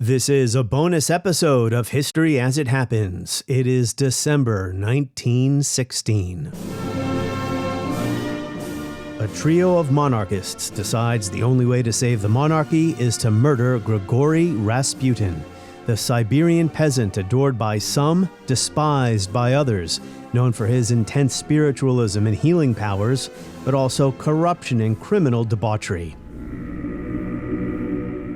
This is a bonus episode of History as It Happens. It is December 1916. A trio of monarchists decides the only way to save the monarchy is to murder Grigory Rasputin, the Siberian peasant adored by some, despised by others, known for his intense spiritualism and healing powers, but also corruption and criminal debauchery.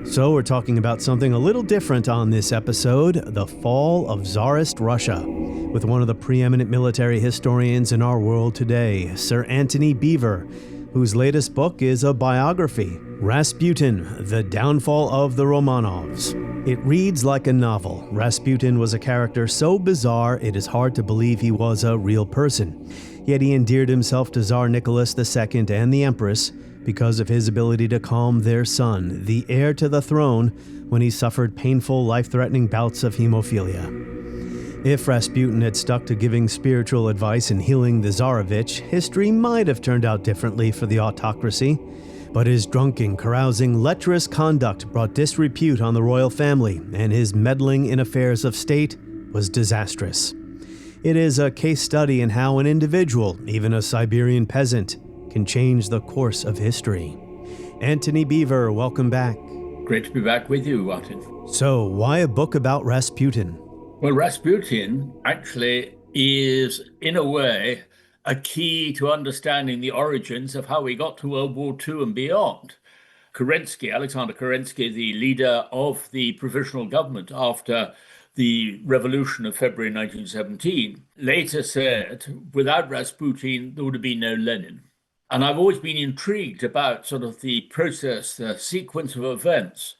So we're talking about something a little different on this episode, the fall of Tsarist Russia, with one of the preeminent military historians in our world today, Sir Antony Beevor, whose latest book is a biography, Rasputin, The Downfall of the Romanovs. It reads like a novel. Rasputin was a character so bizarre it is hard to believe he was a real person. Yet he endeared himself to Tsar Nicholas II and the Empress because of his ability to calm their son, the heir to the throne, when he suffered painful, life-threatening bouts of hemophilia. If Rasputin had stuck to giving spiritual advice and healing the Tsarevich, history might have turned out differently for the autocracy. But his drunken, carousing, lecherous conduct brought disrepute on the royal family, and his meddling in affairs of state was disastrous. It is a case study in how an individual, even a Siberian peasant, can change the course of history. Antony Beevor, welcome back. Great to be back with you, Martin. So, why a book about Rasputin? Well, Rasputin actually is, in a way, a key to understanding the origins of how we got to World War II and beyond. Alexander Kerensky, the leader of the provisional government after the revolution of February 1917, later said, without Rasputin, there would have been no Lenin. And I've always been intrigued about sort of the process, the sequence of events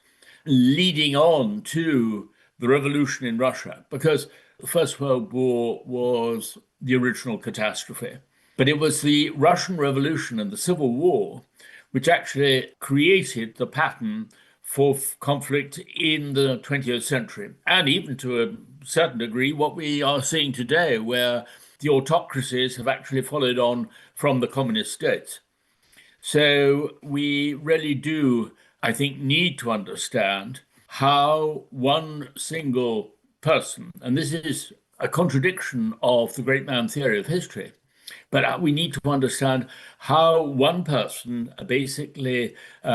leading on to the revolution in Russia, because the First World War was the original catastrophe. But it was the Russian Revolution and the Civil War which actually created the pattern for conflict in the 20th century, and even to a certain degree what we are seeing today, where the autocracies have actually followed on from the communist states. So we really do, I think, need to understand how one single person, and this is a contradiction of the great man theory of history, but we need to understand how one person, a basically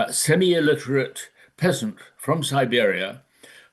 semi-illiterate peasant from Siberia,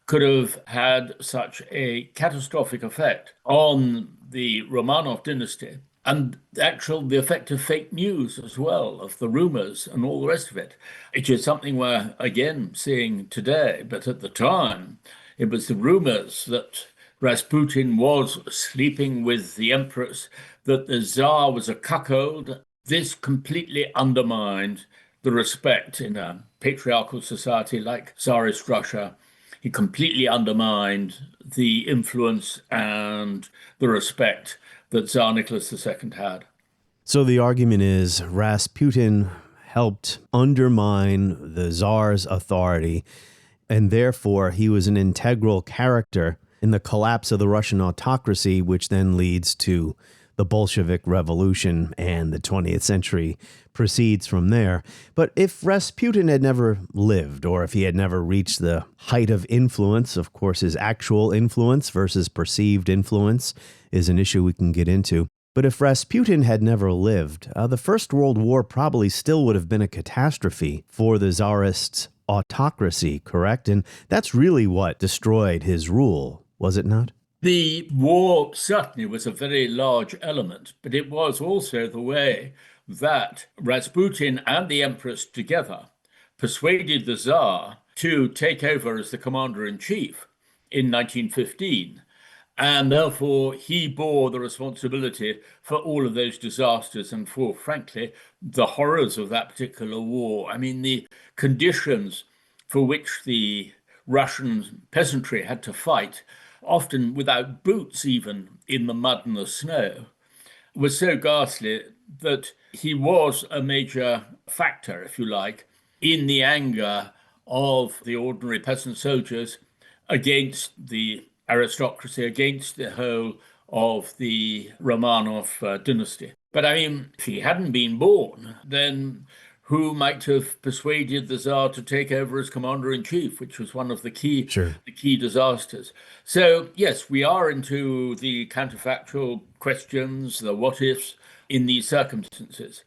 could have had such a catastrophic effect on the Romanov dynasty, and the effect of fake news as well, of the rumors and all the rest of it, which is something we're again seeing today. But at the time, it was the rumors that Rasputin was sleeping with the empress, that the Tsar was a cuckold. This completely undermined the respect in a patriarchal society like Tsarist Russia. He completely undermined the influence and the respect that Tsar Nicholas II had. So the argument is Rasputin helped undermine the Tsar's authority, and therefore he was an integral character in the collapse of the Russian autocracy, which then leads to the Bolshevik Revolution, and the 20th century proceeds from there. But if Rasputin had never lived, or if he had never reached the height of influence, of course his actual influence versus perceived influence is an issue we can get into. But if Rasputin had never lived, the First World War probably still would have been a catastrophe for the Tsarist autocracy, correct? And that's really what destroyed his rule, was it not? The war certainly was a very large element, but it was also the way that Rasputin and the Empress together persuaded the Tsar to take over as the commander-in-chief in 1915. And therefore, he bore the responsibility for all of those disasters and for, frankly, the horrors of that particular war. I mean, the conditions for which the Russian peasantry had to fight, often without boots even, in the mud and the snow, was so ghastly that he was a major factor, if you like, in the anger of the ordinary peasant soldiers against the aristocracy, against the whole of the Romanov dynasty. But I mean, if he hadn't been born, then who might have persuaded the Tsar to take over as commander-in-chief, which was one of Sure. the key disasters. So, yes, we are into the counterfactual questions, the what-ifs in these circumstances.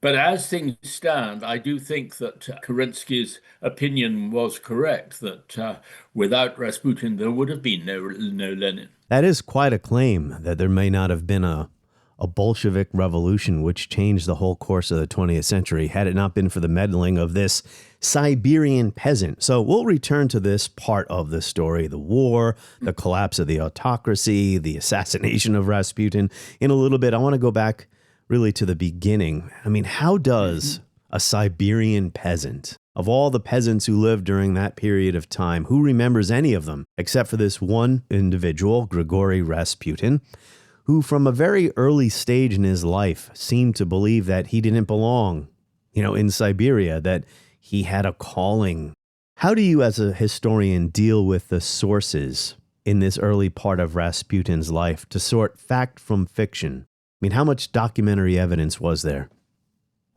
But as things stand, I do think that Kerensky's opinion was correct, that without Rasputin, there would have been no Lenin. That is quite a claim that there may not have been a Bolshevik revolution which changed the whole course of the 20th century had it not been for the meddling of this Siberian peasant. So we'll return to this part of the story, the war, the collapse of the autocracy, the assassination of Rasputin in a little bit. I want to go back really to the beginning. I mean, how does a Siberian peasant, of all the peasants who lived during that period of time, who remembers any of them except for this one individual, Grigory Rasputin, who from a very early stage in his life seemed to believe that he didn't belong, in Siberia, that he had a calling. How do you as a historian deal with the sources in this early part of Rasputin's life to sort fact from fiction? I mean, how much documentary evidence was there?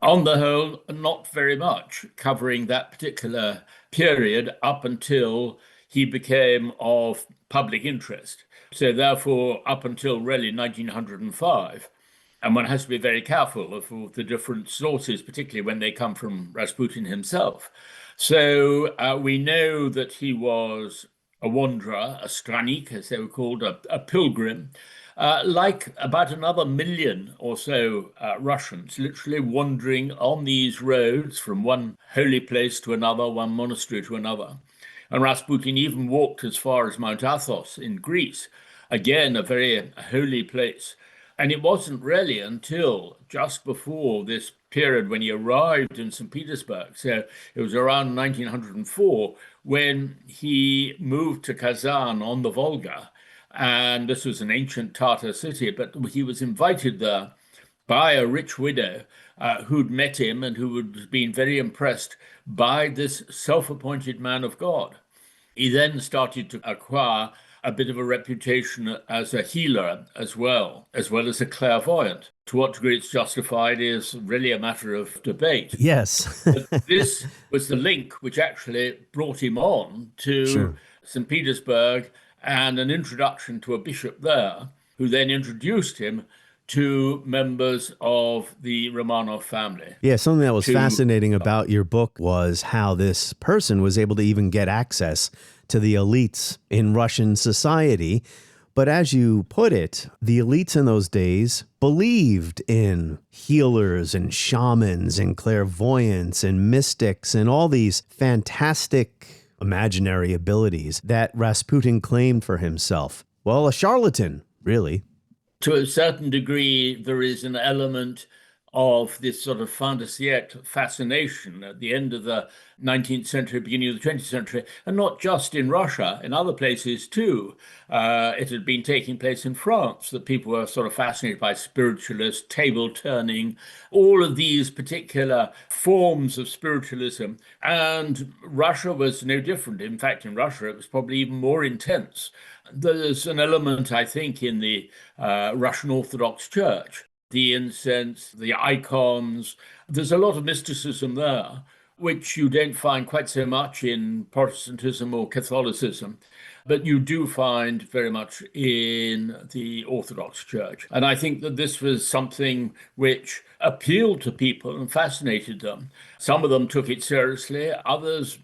On the whole, not very much, covering that particular period up until he became of public interest. So therefore, up until really 1905, and one has to be very careful of all the different sources, particularly when they come from Rasputin himself. So we know that he was a wanderer, a stranik, as they were called, a pilgrim, like about another million or so Russians, literally wandering on these roads from one holy place to another, one monastery to another. And Rasputin even walked as far as Mount Athos in Greece, again, a very holy place. And it wasn't really until just before this period when he arrived in St. Petersburg, so it was around 1904, when he moved to Kazan on the Volga. And this was an ancient Tatar city, but he was invited there by a rich widow who'd met him and who had been very impressed by this self-appointed man of God. He then started to acquire a bit of a reputation as a healer as well as a clairvoyant. To what degree it's justified is really a matter of debate. Yes. But this was the link which actually brought him on to Sure. St. Petersburg and an introduction to a bishop there, who then introduced him to members of the Romanov family. Yeah, something that was fascinating about your book was how this person was able to even get access to the elites in Russian society. But as you put it, the elites in those days believed in healers and shamans and clairvoyants and mystics and all these fantastic imaginary abilities that Rasputin claimed for himself. Well, a charlatan, really. To a certain degree, there is an element of this sort of fin de siècle fascination at the end of the 19th century, beginning of the 20th century, and not just in Russia, in other places too. It had been taking place in France, that people were sort of fascinated by spiritualists, table turning, all of these particular forms of spiritualism. And Russia was no different. In fact, in Russia, it was probably even more intense. There's an element, I think, in the Russian Orthodox Church, the incense, the icons. There's a lot of mysticism there, which you don't find quite so much in Protestantism or Catholicism, but you do find very much in the Orthodox Church. And I think that this was something which appealed to people and fascinated them. Some of them took it seriously, others,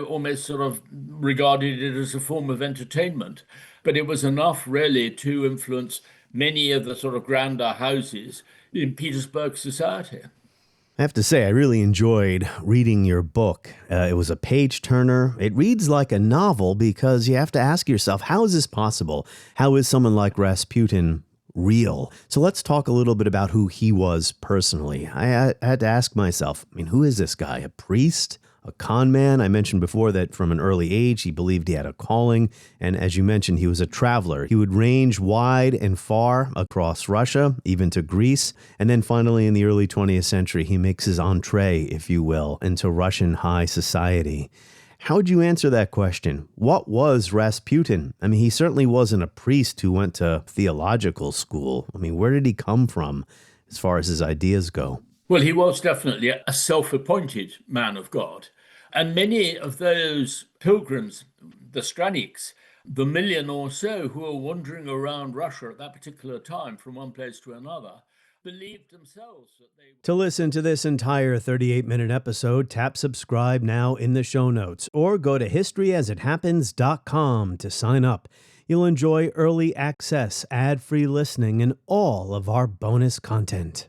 almost sort of regarded it as a form of entertainment. But it was enough really to influence many of the sort of grander houses in Petersburg society. I have to say, I really enjoyed reading your book. It was a page turner. It reads like a novel because you have to ask yourself, how is this possible? How is someone like Rasputin real? So let's talk a little bit about who he was personally. I had to ask myself, who is this guy? A priest? A con man? I mentioned before that from an early age, he believed he had a calling. And as you mentioned, he was a traveler. He would range wide and far across Russia, even to Greece. And then finally, in the early 20th century, he makes his entree, if you will, into Russian high society. How would you answer that question? What was Rasputin? He certainly wasn't a priest who went to theological school. Where did he come from as far as his ideas go? Well, he was definitely a self-appointed man of God. And many of those pilgrims, the Straniks, the million or so who were wandering around Russia at that particular time from one place to another, believed themselves that they. To listen to this entire 38-minute episode, tap subscribe now in the show notes or go to historyasithappens.com to sign up. You'll enjoy early access, ad-free listening, and all of our bonus content.